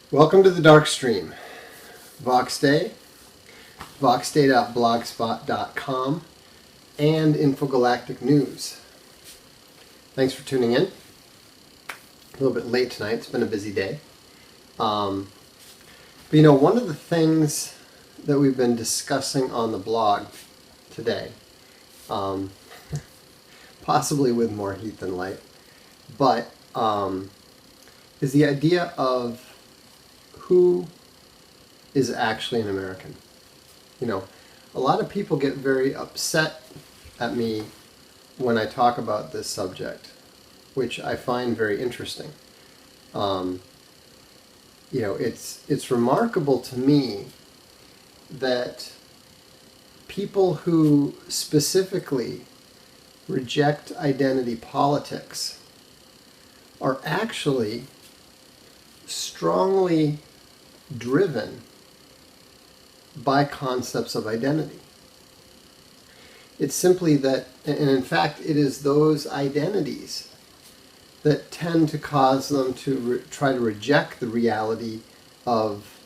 Welcome to the Darkstream. VoxDay, voxday.blogspot.com, and Infogalactic News. Thanks for tuning in. A little bit late tonight. It's been a busy day. But one of the things that we've been discussing on the blog today, possibly with more heat than light, but is the idea of who is actually an American. A lot of people get very upset at me when I talk about this subject, which I find very interesting. It's remarkable to me that people who specifically reject identity politics are actually strongly driven by concepts of identity. It's simply that, and in fact it is those identities that tend to cause them to try to reject the reality of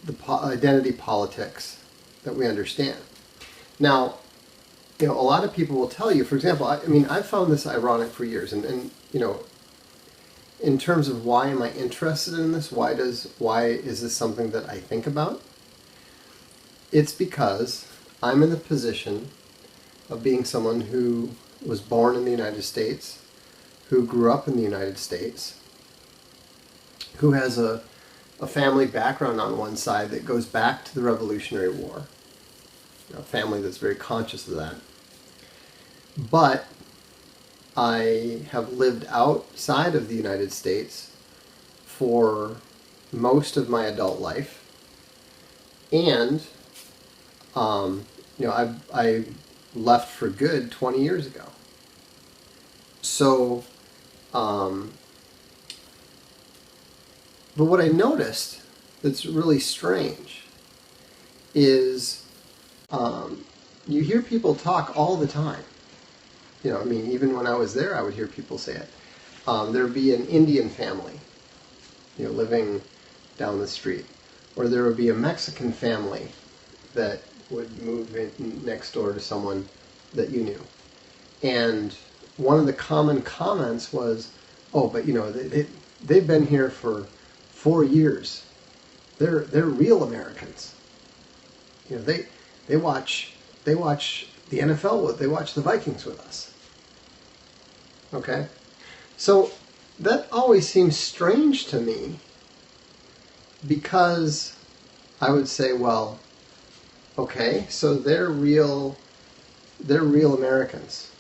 the identity politics that we understand. Now, a lot of people will tell you, for example, I've found this ironic for years, and in terms of why am I interested in this, why is this something that I think about? It's because I'm in the position of being someone who was born in the United States, who grew up in the United States, who has a family background on one side that goes back to the Revolutionary War, a family that's very conscious of that. But I have lived outside of the United States for most of my adult life, and I left for good 20 years ago. So, but what I noticed that's really strange is you hear people talk all the time. Even when I was there, I would hear people say it. There would be an Indian family, living down the street. Or there would be a Mexican family that would move in next door to someone that you knew. And one of the common comments was, oh, but they've been here for 4 years. They're real Americans. They watch the NFL, they watch the Vikings with us. Okay? So that always seems strange to me, because I would say, well, okay, so they're real Americans.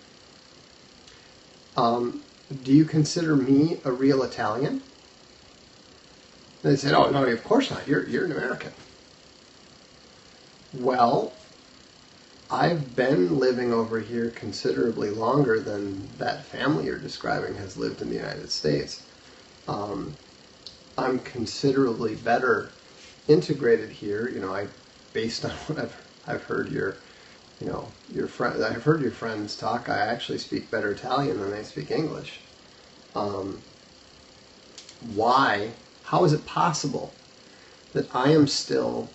Do you consider me a real Italian? And they said, oh, no, of course not. You're an American. Well, I've been living over here considerably longer than that family you're describing has lived in the United States. I'm considerably better integrated here. Based on what I've heard your friend. I've heard your friends talk. I actually speak better Italian than they speak English. Why? How is it possible that I am still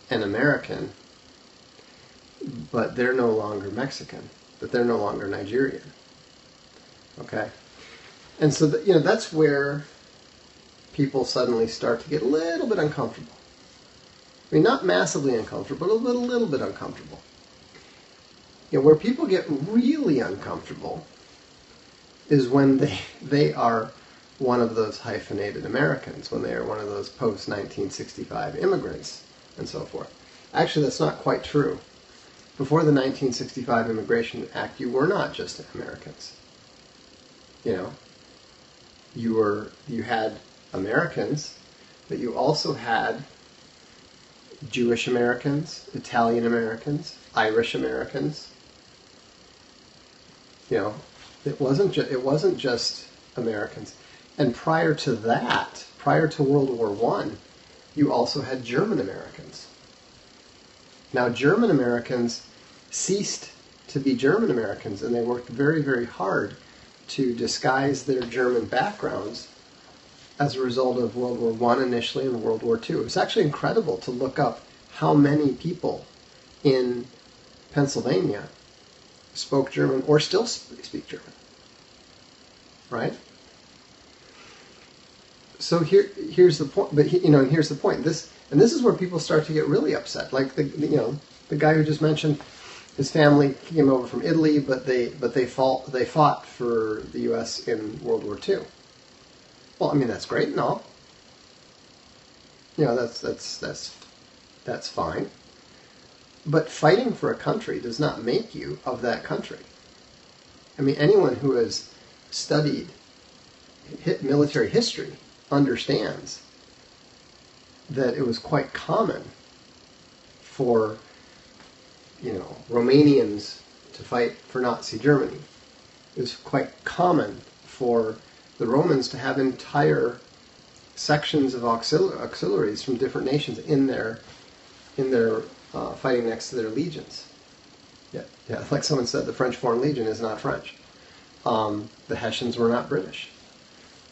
an American, but they're no longer Mexican, that they're no longer Nigerian? Okay? And so, that's where people suddenly start to get a little bit uncomfortable. Not massively uncomfortable, but a little bit uncomfortable. Where people get really uncomfortable is when they are one of those hyphenated Americans, when they are one of those post-1965 immigrants, and so forth. Actually, that's not quite true. Before the 1965 Immigration Act, you were not just Americans. You had Americans, but you also had Jewish Americans, Italian Americans, Irish Americans. It wasn't just Americans. And prior to that, prior to World War I, you also had German Americans. Now, German Americans ceased to be German Americans, and they worked very, very hard to disguise their German backgrounds as a result of World War I initially and World War II. It was actually incredible to look up how many people in Pennsylvania spoke German or still speak German, right? So here's the point. But here's the point. This is where people start to get really upset. Like the guy who just mentioned, his family came over from Italy, but they fought for the U.S. in World War II. Well, I mean, that's great and all. That's fine. But fighting for a country does not make you of that country. I mean, anyone who has studied military history understands that it was quite common for, Romanians to fight for Nazi Germany. It was quite common for the Romans to have entire sections of auxiliaries from different nations in their fighting next to their legions. Yeah, like someone said, the French Foreign Legion is not French. The Hessians were not British.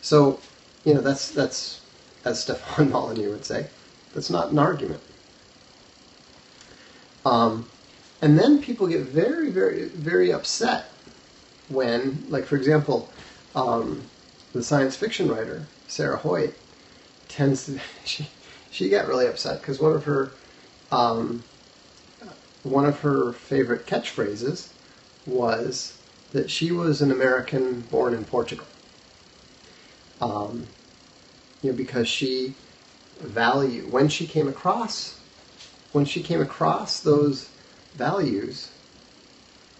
So, that's as Stefan Molyneux would say, that's not an argument. And then people get very, very, very upset when, like, for example, the science fiction writer Sarah Hoyt tends to she got really upset because one of her favorite catchphrases was that she was an American born in Portugal. Because she when she came across those values,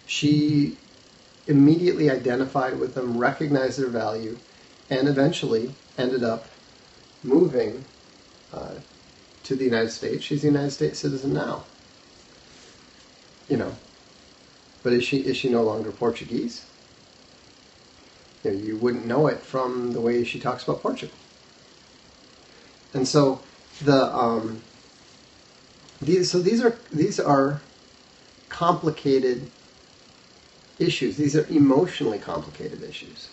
she immediately identified with them, recognized their value, and eventually ended up moving to the United States. She's a United States citizen now. But is she no longer Portuguese? You wouldn't know it from the way she talks about Portugal. And so these are complicated issues. These are emotionally complicated issues.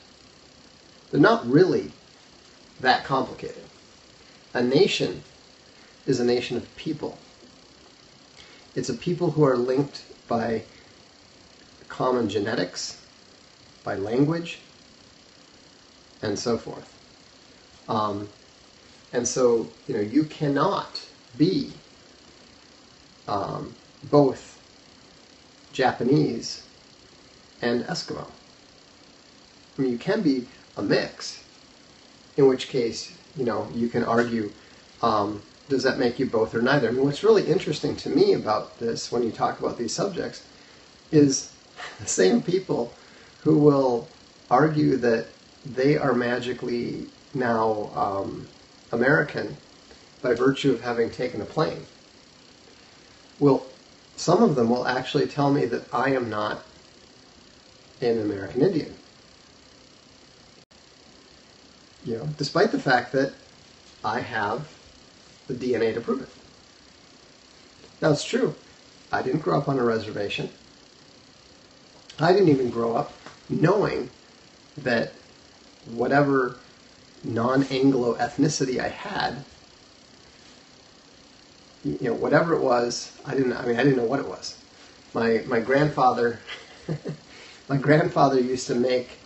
They're not really that complicated. A nation is a nation of people. It's a people who are linked by common genetics, by language, and so forth. And so, you cannot be both Japanese and Eskimo. I mean, you can be a mix, in which case, you can argue, does that make you both or neither? I mean, what's really interesting to me about this, when you talk about these subjects, is the same people who will argue that they are magically now American by virtue of having taken a plane. Well, some of them will actually tell me that I am not an American Indian. Despite the fact that I have the DNA to prove it. Now, it's true. I didn't grow up on a reservation. I didn't even grow up knowing that whatever non-Anglo ethnicity I had, whatever it was, I didn't know what it was. My grandfather, used to make,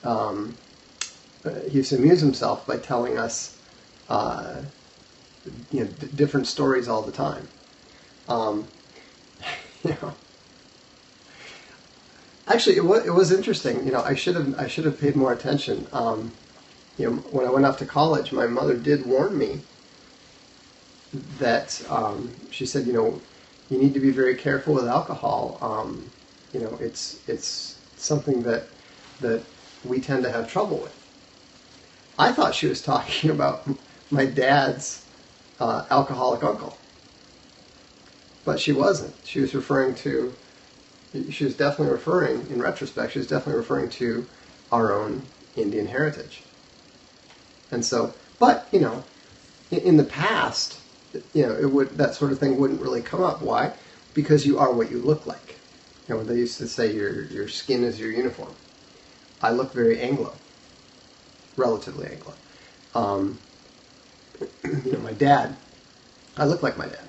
he used to amuse himself by telling us, different stories all the time. Actually, it was interesting. I should have paid more attention. When I went off to college, my mother did warn me that she said, you need to be very careful with alcohol. It's something that we tend to have trouble with. I thought she was talking about my dad's alcoholic uncle, but she wasn't. She was definitely referring, in retrospect, she was definitely referring to our own Indian heritage. And so, but, in the past, that sort of thing wouldn't really come up. Why? Because you are what you look like. They used to say your skin is your uniform. I look very Anglo, relatively Anglo. My dad, I look like my dad.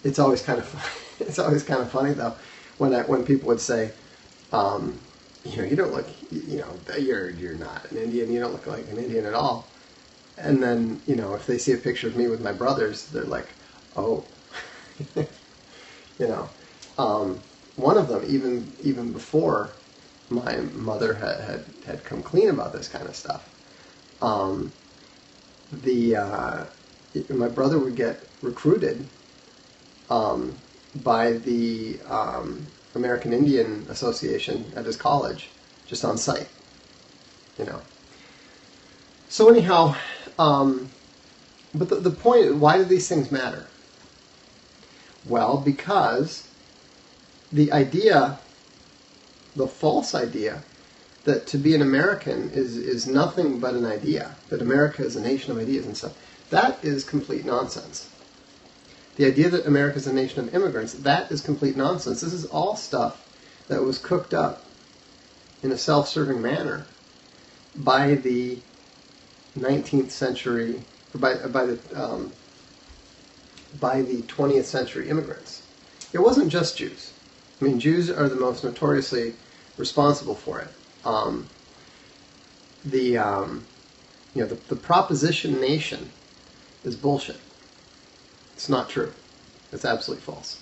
It's always kind of it's always kind of funny though when people would say, you don't look, you're not an Indian. You don't look like an Indian at all. And then if they see a picture of me with my brothers, they're like, oh, one of them even before my mother had come clean about this kind of stuff. My brother would get recruited by the American Indian Association at his college, just on site. So anyhow, but the point, why do these things matter? Well, because the false idea that to be an American is nothing but an idea, that America is a nation of ideas and stuff, that is complete nonsense. The idea that America is a nation of immigrants, that is complete nonsense. This is all stuff that was cooked up in a self-serving manner by the 19th century, or by the 20th century immigrants. It wasn't just Jews. I mean, Jews are the most notoriously responsible for it. The proposition nation is bullshit. It's not true. It's absolutely false.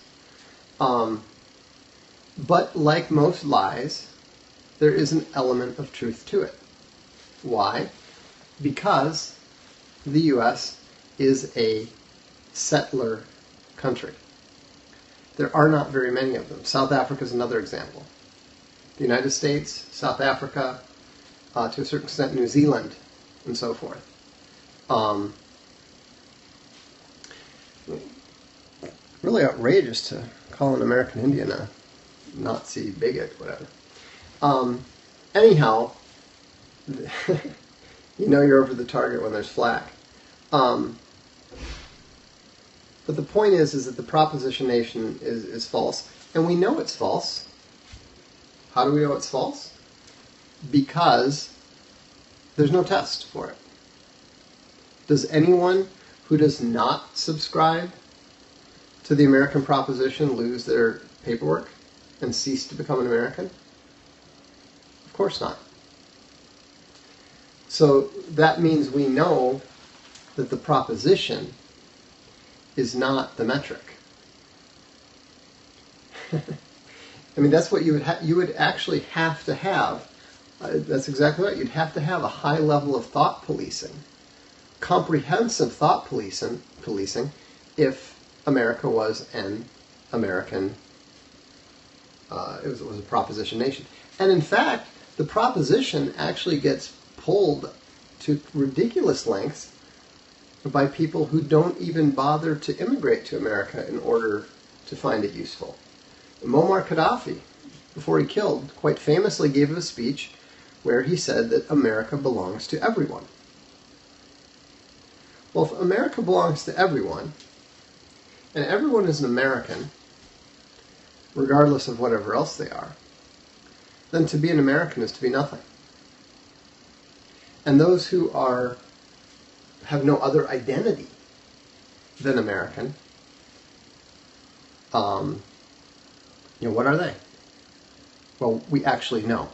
But like most lies, there is an element of truth to it. Why? Because the U.S. is a settler country. There are not very many of them. South Africa is another example. The United States, South Africa, to a certain extent New Zealand, and so forth. Really outrageous to call an American Indian a Nazi bigot, whatever. Anyhow, you're over the target when there's flack. But the point is that the proposition nation is false. And we know it's false. How do we know it's false? Because there's no test for it. Does anyone who does not subscribe to the American proposition lose their paperwork and cease to become an American? Of course not. So that means we know that the proposition is not the metric. I mean, that's what you would actually have to have. That's exactly right. You'd have to have a high level of thought policing, comprehensive thought policing, if America was an American. It was a proposition nation, and in fact, the proposition actually gets pulled to ridiculous lengths by people who don't even bother to immigrate to America in order to find it useful. Muammar Gaddafi, before he killed, quite famously gave a speech where he said that America belongs to everyone. Well, if America belongs to everyone, and everyone is an American, regardless of whatever else they are, then to be an American is to be nothing. And those who have no other identity than American, what are they? Well, we actually know.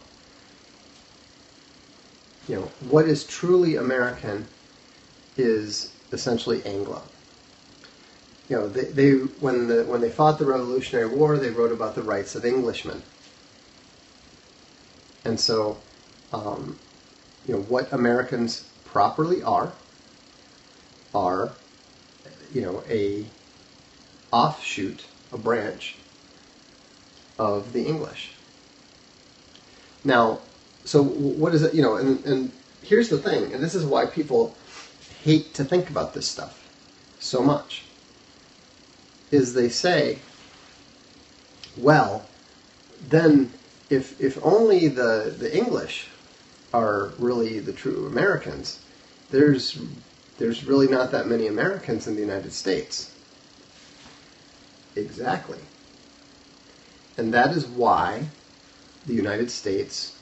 What is truly American is essentially Anglo. When they fought the Revolutionary War, they wrote about the rights of Englishmen. And so, what Americans properly are a offshoot, a branch of the English. Now, so what is it, and here's the thing, and this is why people hate to think about this stuff so much, is they say, well, then if only the English are really the true Americans, there's really not that many Americans in the United States. Exactly. And that is why the United States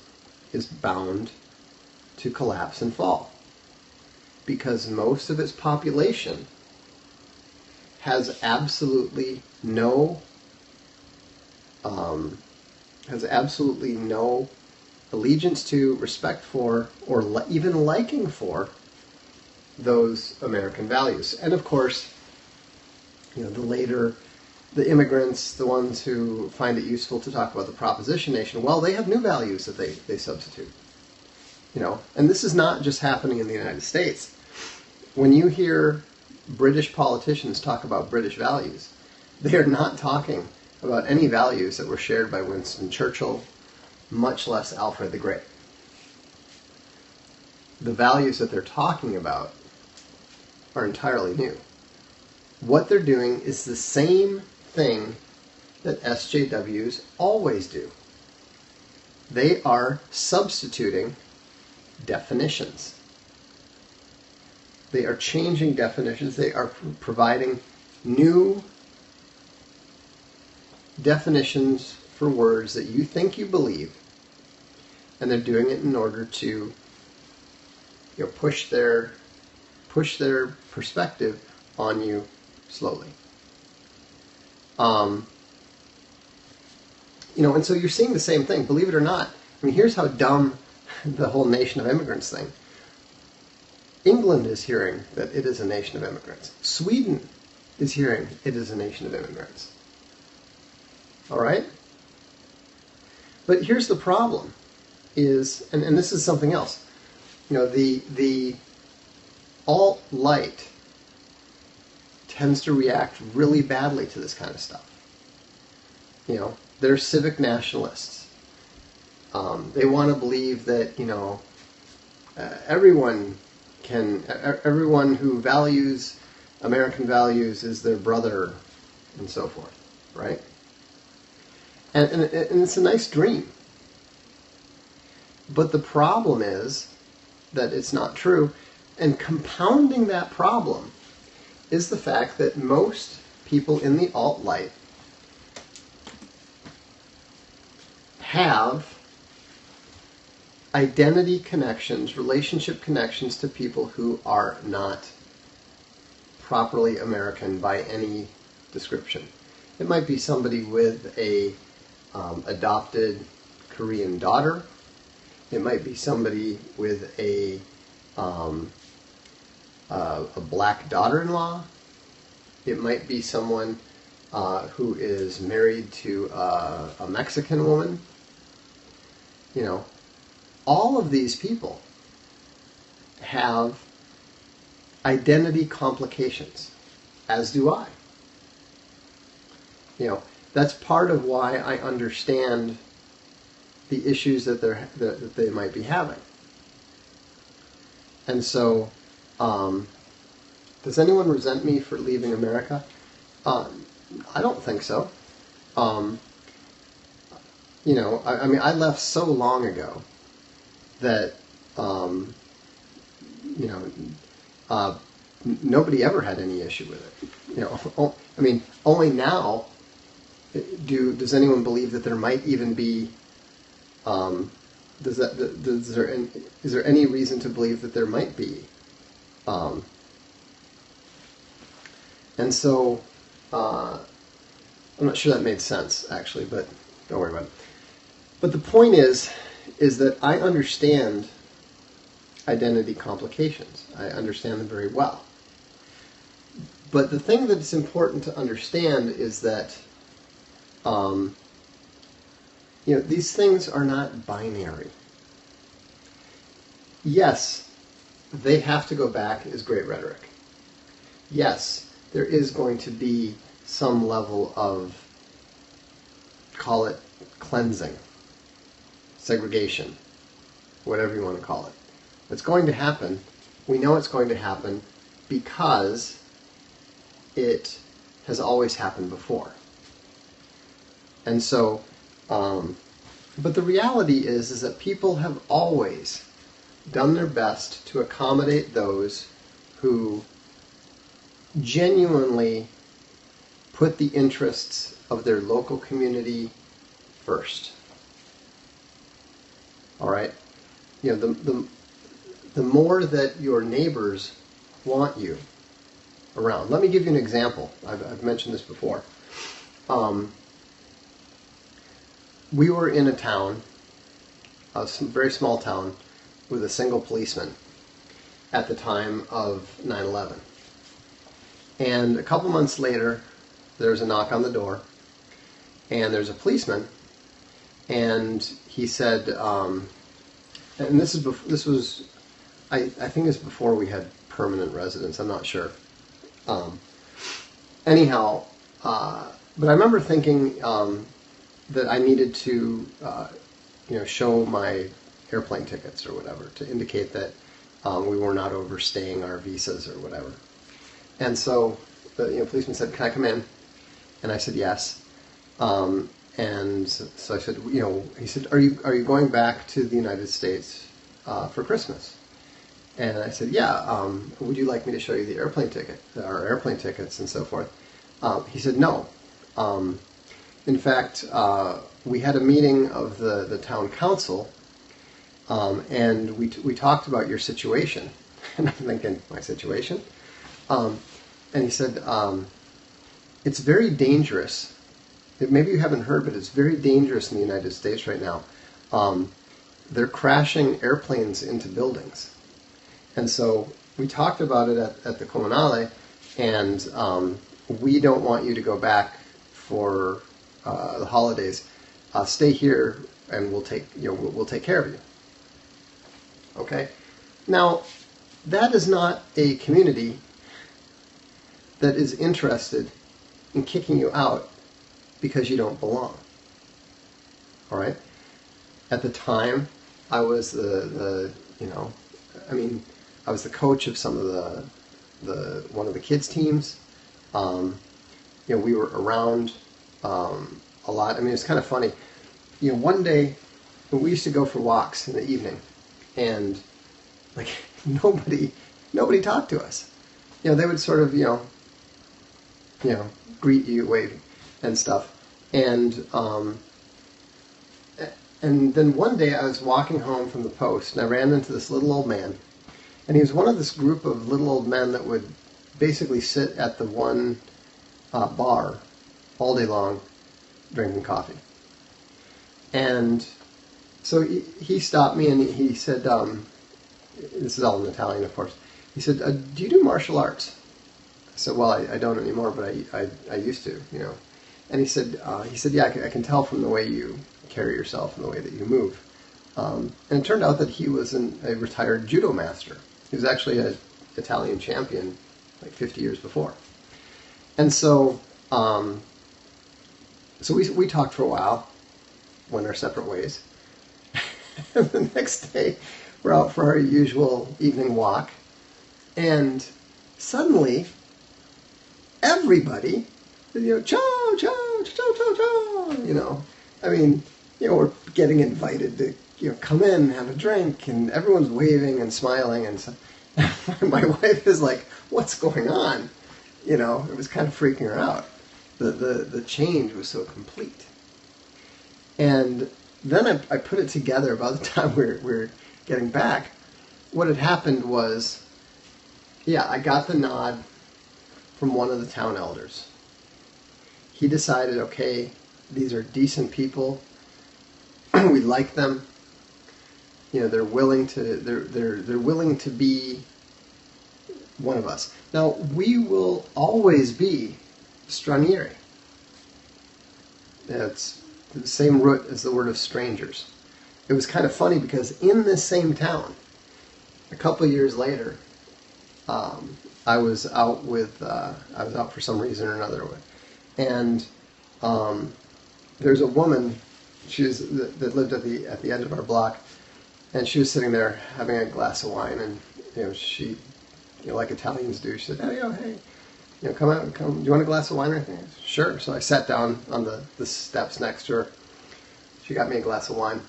is bound to collapse and fall, because most of its population has absolutely no allegiance to, respect for, or even liking for those American values. And of course, the immigrants, the ones who find it useful to talk about the proposition nation, well, they have new values that they substitute. And this is not just happening in the United States. When you hear British politicians talk about British values, they are not talking about any values that were shared by Winston Churchill, much less Alfred the Great. The values that they're talking about are entirely new. What they're doing is the same thing that SJWs always do. They are substituting definitions. They are changing definitions. They are providing new definitions for words that you think you believe, and they're doing it in order to push their perspective on you slowly. And so you're seeing the same thing, believe it or not. I mean, here's how dumb the whole nation of immigrants thing. England is hearing that it is a nation of immigrants. Sweden is hearing it is a nation of immigrants. All right? But here's the problem is, and this is something else, the alt-right tends to react really badly to this kind of stuff. They're civic nationalists. They want to believe that, everyone who values American values is their brother, and so forth, right? And it's a nice dream. But the problem is that it's not true. And compounding that problem is the fact that most people in the alt-right have identity connections, relationship connections to people who are not properly American by any description. It might be somebody with a adopted Korean daughter. It might be somebody with a black daughter-in-law. It might be someone who is married to a Mexican woman. All of these people have identity complications, as do I. That's part of why I understand the issues that they might be having. And so, does anyone resent me for leaving America? I don't think so. I I left so long ago that, nobody ever had any issue with it. Only now does anyone believe that there might even be, is there any reason to believe that there might be? And so, I'm not sure that made sense, actually, but don't worry about it. But the point is that I understand identity complications. I understand them very well. But the thing that's important to understand is that these things are not binary. Yes, they have to go back is great rhetoric. Yes, there is going to be some level of, call it cleansing, segregation, whatever you want to call it. It's going to happen. We know it's going to happen because it has always happened before. And so, but the reality is that people have always done their best to accommodate those who genuinely put the interests of their local community first. All right? the more that your neighbors want you around. Let me give you an example. I've mentioned this before. We were in a town, a very small town, with a single policeman at the time of 9/11. And a couple months later, there's a knock on the door, and there's a policeman, and he said, and this was, I think it's before we had permanent residence. I'm not sure. Anyhow, but I remember thinking that I needed to, show my airplane tickets or whatever to indicate that we were not overstaying our visas or whatever. And so the policeman said, "Can I come in?" And I said, "Yes." And so I said, he said, "Are you going back to the United States for Christmas?" And I said, "Yeah. Would you like me to show you the airplane ticket, our airplane tickets, and so forth?" He said, "No. In fact, we had a meeting of the town council, and we talked about your situation." And I'm thinking, my situation? And he said, "It's very dangerous. Maybe you haven't heard, but it's very dangerous in the United States right now. They're crashing airplanes into buildings." And so we talked about it at the Comunale, and we don't want you to go back for the holidays. Stay here, and we'll take care of you. Okay? Now, that is not a community that is interested in kicking you out because you don't belong. All right? At the time, I was I was the coach of some of one of the kids' teams. We were around a lot. I mean, it's kind of funny. One day we used to go for walks in the evening, and like nobody talked to us. They would sort of greet you, wave, and stuff. And then one day I was walking home from the post, and I ran into this little old man. And he was one of this group of little old men that would basically sit at the one bar all day long drinking coffee. And so he stopped me, and he said, this is all in Italian, of course. He said, "Do you do martial arts?" I said, "Well, I don't anymore, but I used to, And he said, "Yeah, I can tell from the way you carry yourself and the way that you move." And it turned out that he was a retired judo master. He was actually an Italian champion like 50 years before. And so we talked for a while, went our separate ways. And the next day, we're out for our usual evening walk, and suddenly, everybody, chow, chow, chow, chow, chow, I mean, we're getting invited to, come in and have a drink, and everyone's waving and smiling, and so my wife is like, "What's going on?" It was kind of freaking her out. The change was so complete. And then I put it together about the time we're getting back. What had happened was, I got the nod from one of the town elders. He decided, okay, these are decent people. We like them. They're willing to be one of us. Now, we will always be stranieri. It's the same root as the word of strangers. It was kind of funny because in this same town, a couple of years later, I was out for some reason or another, and there's a woman that lived at the end of our block, and she was sitting there having a glass of wine, and she, like Italians do, she said, hey, come out, do you want a glass of wine or anything? I said, "Sure." So I sat down on the steps next to her. She got me a glass of wine,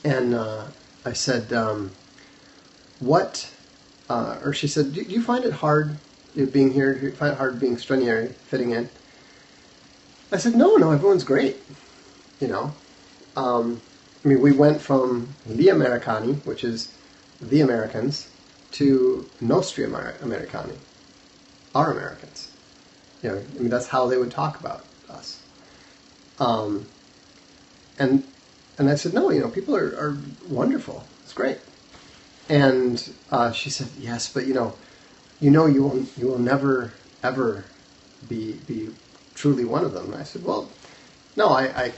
and I said, or she said, do you find it hard being here? Do you find it hard being stranieri, fitting in? I said, no, everyone's great. We went from Gli Americani, which is the Americans to Nostri Americani, our Americans. You know, I mean, that's how they would talk about us. And I said, no, you know, people are wonderful. It's great. And she said, yes, but you will never ever be truly one of them. And I said, well, no, I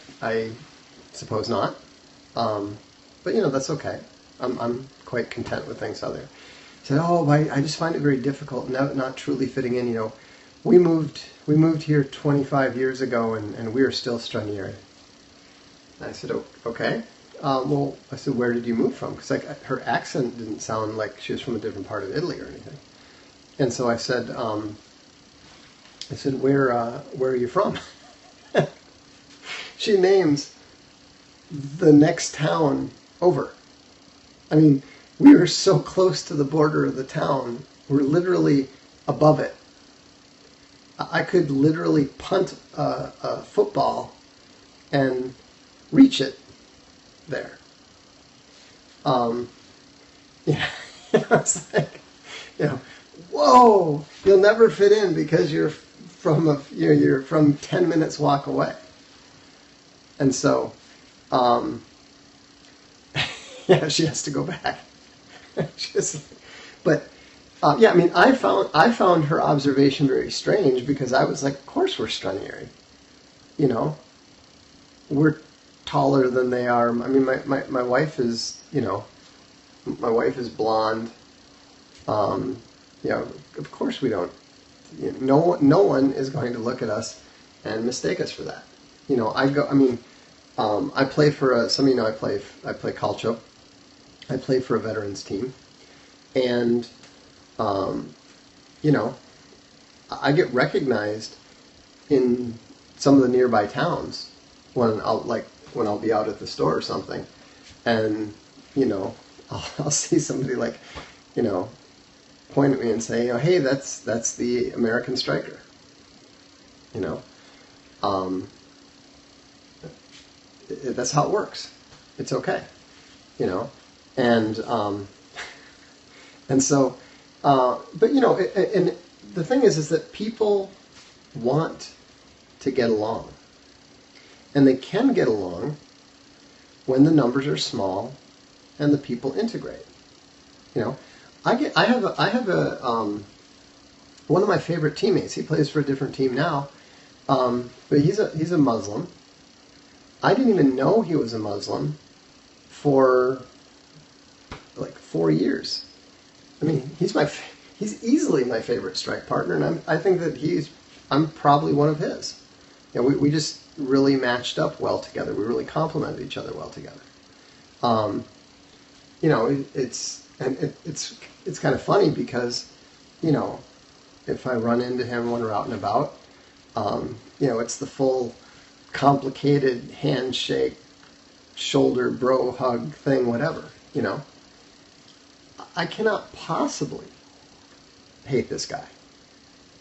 suppose not. But you know, that's okay. I'm quite content with things out there. She said, oh, I just find it very difficult, not truly fitting in. You know, we moved here 25 years ago, and we are still stranieri. And I said, oh, okay. Well, I said, where did you move from? Because her accent didn't sound like she was from a different part of Italy or anything. And so I said, where are you from? She names the next town over. I mean, we are so close to the border of the town. We're literally above it. I could literally punt a football and reach it there. Yeah, it's like, you know, whoa! You'll never fit in because you're from 10 minutes walk away. And so, yeah, she has to go back. But yeah, I mean, I found her observation very strange because I was like, of course we're stranieri. You know, we're taller than they are. I mean, my wife is, you know, my wife is blonde. You know, of course we don't. You know, no one is going to look at us and mistake us for that. You know, I play for some of you know I play calcio. I play for a veterans team, and you know, I get recognized in some of the nearby towns when I'll be out at the store or something, and you know, I'll see somebody like, you know, point at me and say, you know, hey, that's the American striker. You know, that's how it works. It's okay. You know, and so, but you know, and the thing is that people want to get along, and they can get along when the numbers are small and the people integrate. You know, I have one of my favorite teammates. He plays for a different team now, but he's a Muslim. I didn't even know he was a Muslim for like 4 years. I mean, he's easily my favorite strike partner, and I think that I'm probably one of his. You know, we just really matched up well together. We really complemented each other well together. You know, it's kind of funny because, you know, if I run into him when we're out and about, you know, it's the full complicated handshake, shoulder bro hug thing, whatever, you know. I cannot possibly hate this guy,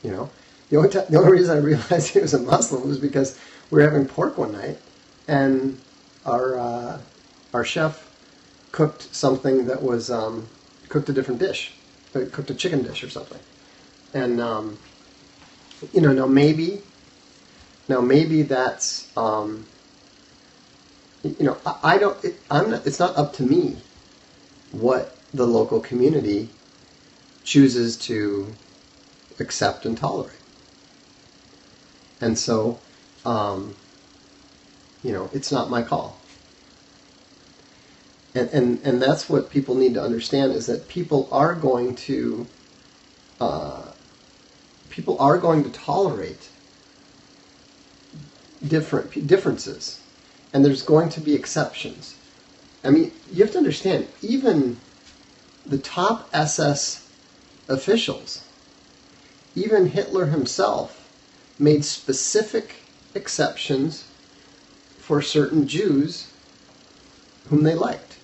you know. The only reason I realized he was a Muslim was because we were having pork one night, and our chef cooked something that was cooked a different dish, cooked a chicken dish or something, and you know, now maybe that's you know, I don't. It's not up to me what the local community chooses to accept and tolerate. And so, you know, it's not my call. And that's what people need to understand, is that people are going to tolerate differences, and there's going to be exceptions. I mean, you have to understand, even the top SS officials, even Hitler himself, made specific exceptions for certain Jews whom they liked.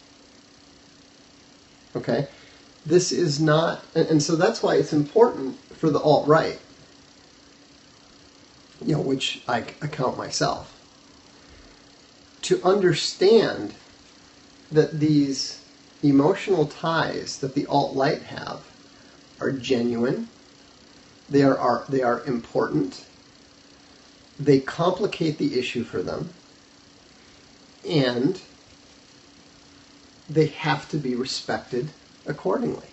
Okay? This is not, and so that's why it's important for the alt-right, you know, which I count myself, to understand that these emotional ties that the alt-right have are genuine. They are important. They complicate the issue for them, and they have to be respected accordingly.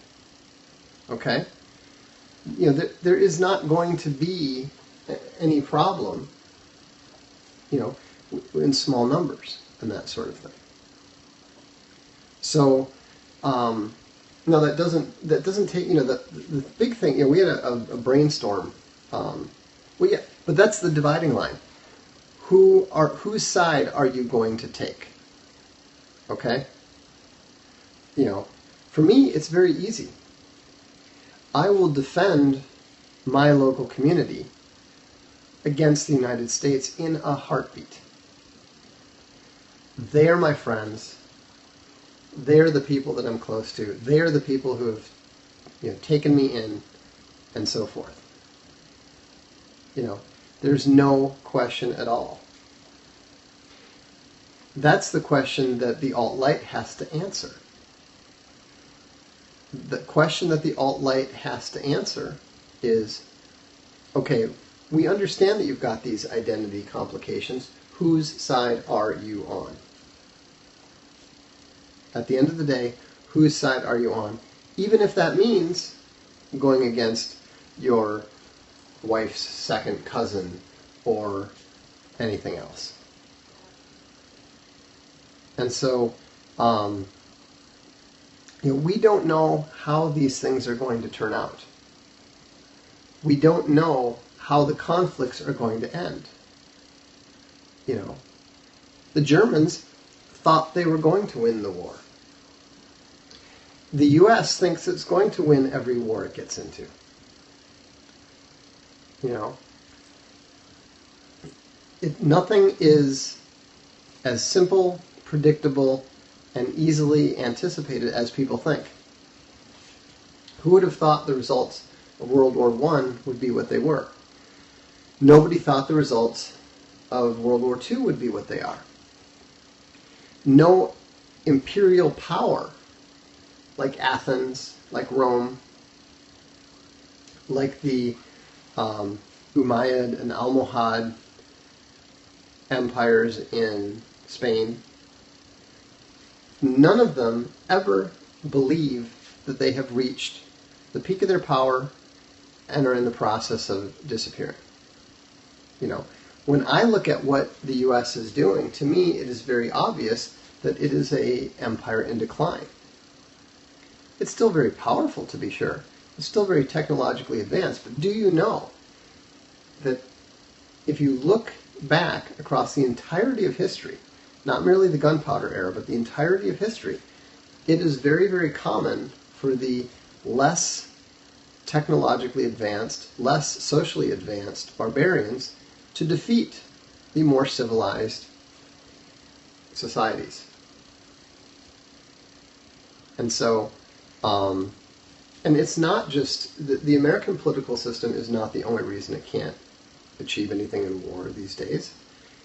Okay? There is not going to be any problem, in small numbers and that sort of thing. So, no, that doesn't take, the big thing, we had a brainstorm. But that's the dividing line. Whose side are you going to take? Okay? For me, it's very easy. I will defend my local community against the United States in a heartbeat. They're my friends. They're the people that I'm close to. They're the people who have taken me in, and so forth. There's no question at all. That's the question that the alt-right has to answer. The question that the alt-right has to answer is, okay, we understand that you've got these identity complications. Whose side are you on? At the end of the day, whose side are you on? Even if that means going against your wife's second cousin or anything else. And so, we don't know how these things are going to turn out. We don't know how the conflicts are going to end. The Germans thought they were going to win the war. The U.S. thinks it's going to win every war it gets into. Nothing is as simple, predictable, and easily anticipated as people think. Who would have thought the results of World War I would be what they were? Nobody thought the results of World War II would be what they are. No imperial power like Athens, like Rome, like the Umayyad and Almohad empires in Spain, none of them ever believe that they have reached the peak of their power and are in the process of disappearing. When I look at what the U.S. is doing, to me it is very obvious that it is an empire in decline. It's still very powerful, to be sure. It's still very technologically advanced, but do you know that if you look back across the entirety of history, not merely the gunpowder era, but the entirety of history, it is very, very common for the less technologically advanced, less socially advanced barbarians to defeat the more civilized societies. And so, and it's not just, the American political system is not the only reason it can't achieve anything in war these days.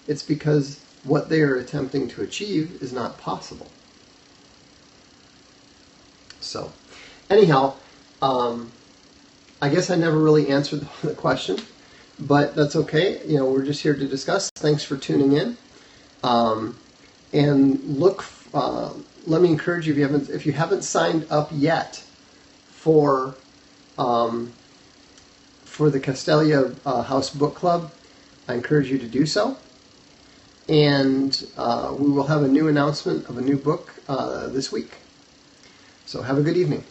It's because what they are attempting to achieve is not possible. So, anyhow, I guess I never really answered the question, but that's okay. We're just here to discuss. Thanks for tuning in. And look, let me encourage you, if you haven't signed up yet for the Castelia House Book Club, I encourage you to do so. And we will have a new announcement of a new book this week. So have a good evening.